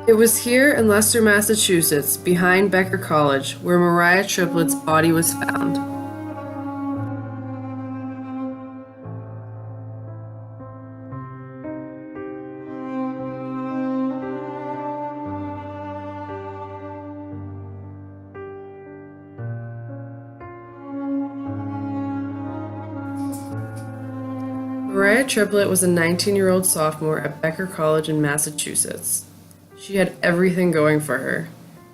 It was here in Leicester, Massachusetts, behind Becker College, where Mariah Triplett's body was found. Mariah Triplett was a 19-year-old sophomore at Becker College in Massachusetts. She had everything going for her.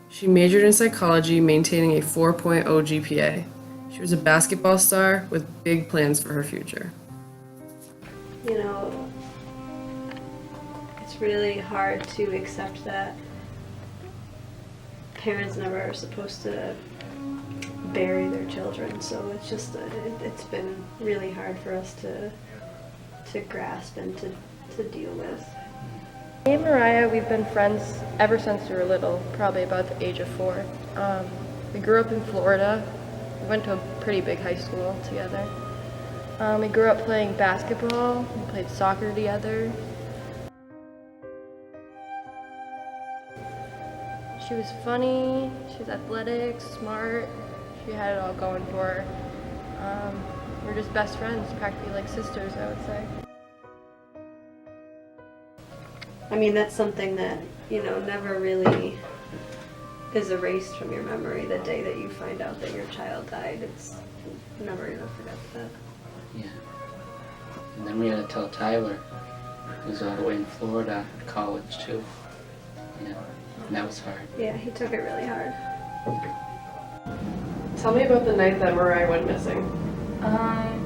She majored in psychology, maintaining a 4.0 GPA. She was a basketball star with big plans for her future. You know, it's really hard to accept that parents never are supposed to bury their children, so it's just, it's been really hard for us to grasp and to deal with. Me and Mariah, we've been friends ever since we were little, probably about the age of 4. We grew up in Florida. We went to a pretty big high school together. We grew up playing basketball. We played soccer together. She was funny, she was athletic, smart. She had it all going for her. We're just best friends, practically like sisters, I would say. I mean, that's something that, you know, never really is erased from your memory. The day that you find out that your child died, it's never gonna forget that. Yeah. And then we had to tell Tyler, who's all the way in Florida, college too. Yeah. And that was hard. Yeah, he took it really hard. Tell me about the night that Mariah went missing.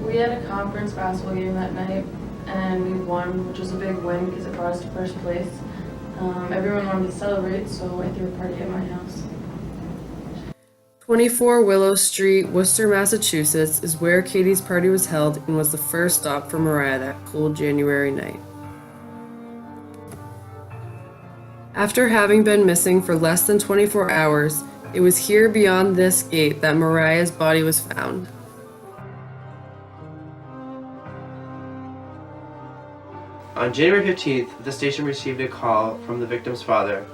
We had a conference basketball game that night, and we won, which was a big win because it brought us to first place. Everyone wanted to celebrate, so I threw a party at my house. 24 Willow Street, Worcester, Massachusetts is where Katie's party was held and was the first stop for Mariah that cool January night. After having been missing for less than 24 hours, it was here beyond this gate that Mariah's body was found. On January 15th, the station received a call from the victim's father.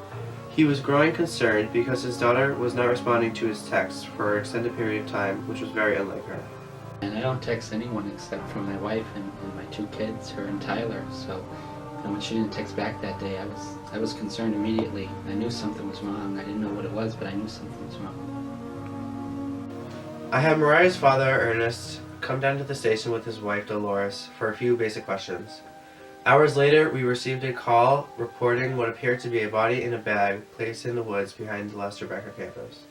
He was growing concerned because his daughter was not responding to his texts for an extended period of time, which was very unlike her. And I don't text anyone except for my wife and my 2 kids, her and Tyler. So, and when she didn't text back that day, I was concerned immediately. I knew something was wrong. I didn't know what it was, but I knew something was wrong. I had Mariah's father, Ernest, come down to the station with his wife, Dolores, for a few basic questions. Hours later, we received a call reporting what appeared to be a body in a bag placed in the woods behind the Leicester Becker campus.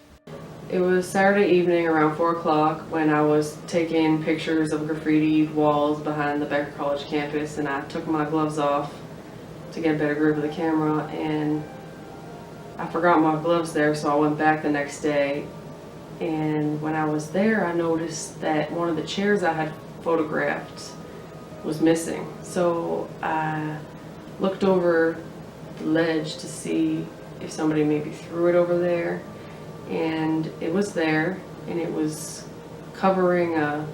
It was Saturday evening around 4 o'clock when I was taking pictures of graffitied walls behind the Becker College campus, and I took my gloves off to get a better grip of the camera, and I forgot my gloves there, so I went back the next day, and when I was there I noticed that one of the chairs I had photographed was missing. So I looked over the ledge to see if somebody maybe threw it over there, and it was there, and it was covering a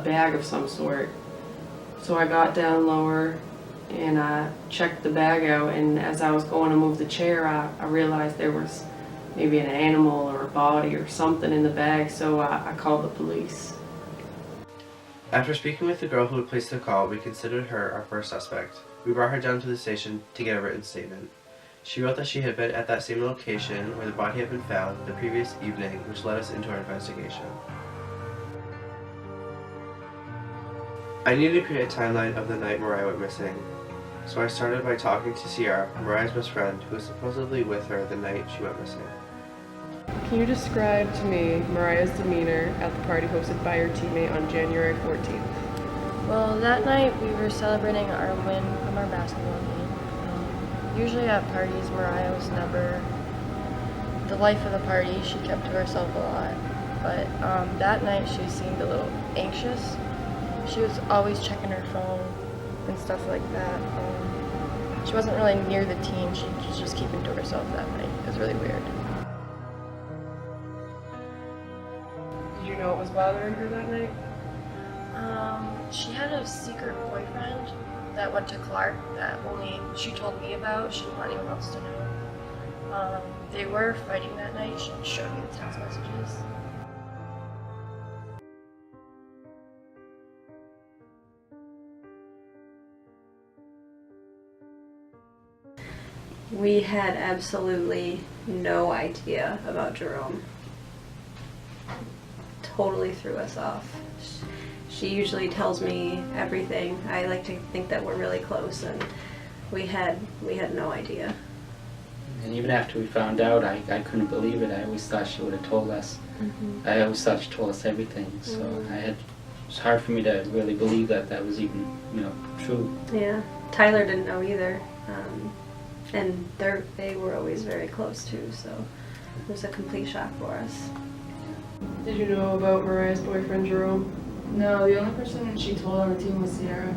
bag of some sort. So I got down lower and I checked the bag out, and as I was going to move the chair, I realized there was maybe an animal or a body or something in the bag, so I called the police. After speaking with the girl who had placed the call, we considered her our first suspect. We brought her down to the station to get a written statement. She wrote that she had been at that same location where the body had been found the previous evening, which led us into our investigation. I needed to create a timeline of the night Mariah went missing, so I started by talking to Sierra, Mariah's best friend, who was supposedly with her the night she went missing. Can you describe to me Mariah's demeanor at the party hosted by her teammate on January 14th? Well, that night we were celebrating our win from our basketball game. Usually at parties, Mariah was never the life of the party. She kept to herself a lot. But that night she seemed a little anxious. She was always checking her phone and stuff like that. She wasn't really near the team. She was just keeping to herself that night. It was really weird. Did you know what was bothering her that night? She had a secret boyfriend that went to Clark that only she told me about. She didn't want anyone else to know. They were fighting that night. She showed me the text messages. We had absolutely no idea about Jerome. Totally threw us off. She usually tells me everything. I like to think that we're really close, and we had no idea. And even after we found out, I couldn't believe it. I always thought she would have told us. I always thought she told us everything. So it was hard for me to really believe that was even, true. Yeah, Tyler didn't know either, and they were always very close too. So it was a complete shock for us. Did you know about Mariah's boyfriend, Jerome? No, the only person she told on the team was Sierra.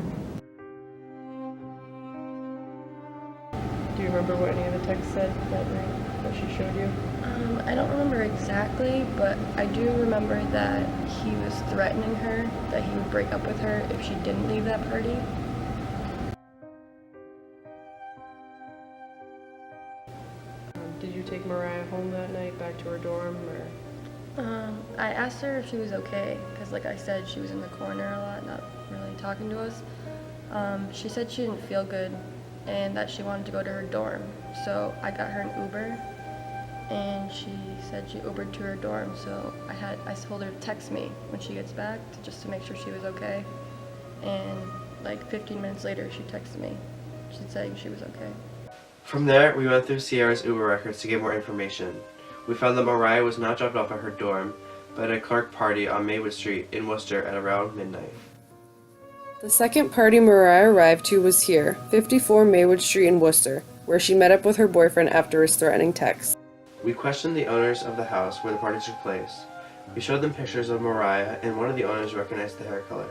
Do you remember what any of the texts said that night that she showed you? I don't remember exactly, but I do remember that he was threatening her, that he would break up with her if she didn't leave that party. Did you take Mariah home that night back to her dorm, or? I asked her if she was okay, because like I said, she was in the corner a lot, not really talking to us. She said she didn't feel good and that she wanted to go to her dorm. So I got her an Uber, and she said she Ubered to her dorm. So I told her to text me when she gets back, just to make sure she was okay. And like 15 minutes later, she texted me. She's saying she was okay. From there, we went through Sierra's Uber records to get more information. We found that Mariah was not dropped off at her dorm, but at a Clark party on Maywood Street in Worcester at around midnight. The second party Mariah arrived to was here, 54 Maywood Street in Worcester, where she met up with her boyfriend after his threatening text. We questioned the owners of the house where the party took place. We showed them pictures of Mariah, and one of the owners recognized the hair color.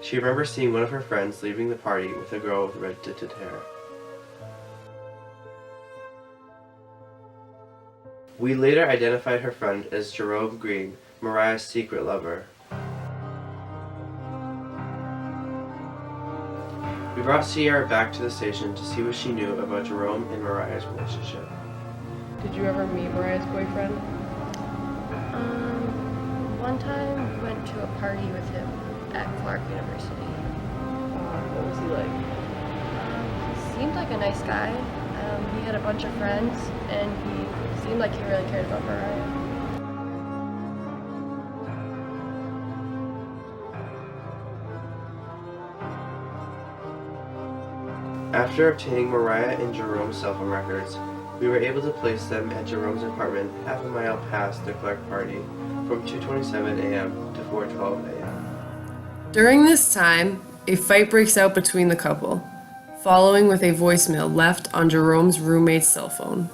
She remembers seeing one of her friends leaving the party with a girl with red tinted hair. We later identified her friend as Jerome Green, Mariah's secret lover. We brought Sierra back to the station to see what she knew about Jerome and Mariah's relationship. Did you ever meet Mariah's boyfriend? One time we went to a party with him at Clark University. What was he like? He seemed like a nice guy. He had a bunch of friends, and he seemed like he really cared about Mariah. After obtaining Mariah and Jerome's cell phone records, we were able to place them at Jerome's apartment half a mile past the Clark party from 2:27 a.m. to 4:12 a.m. During this time, a fight breaks out between the couple, following with a voicemail left on Jerome's roommate's cell phone.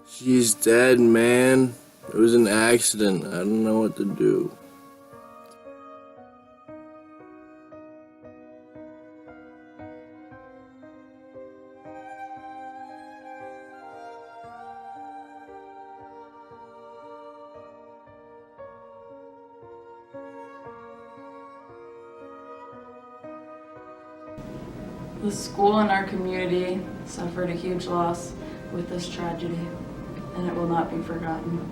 She's dead, man. It was an accident. I don't know what to do. The school and our community suffered a huge loss with this tragedy, and it will not be forgotten.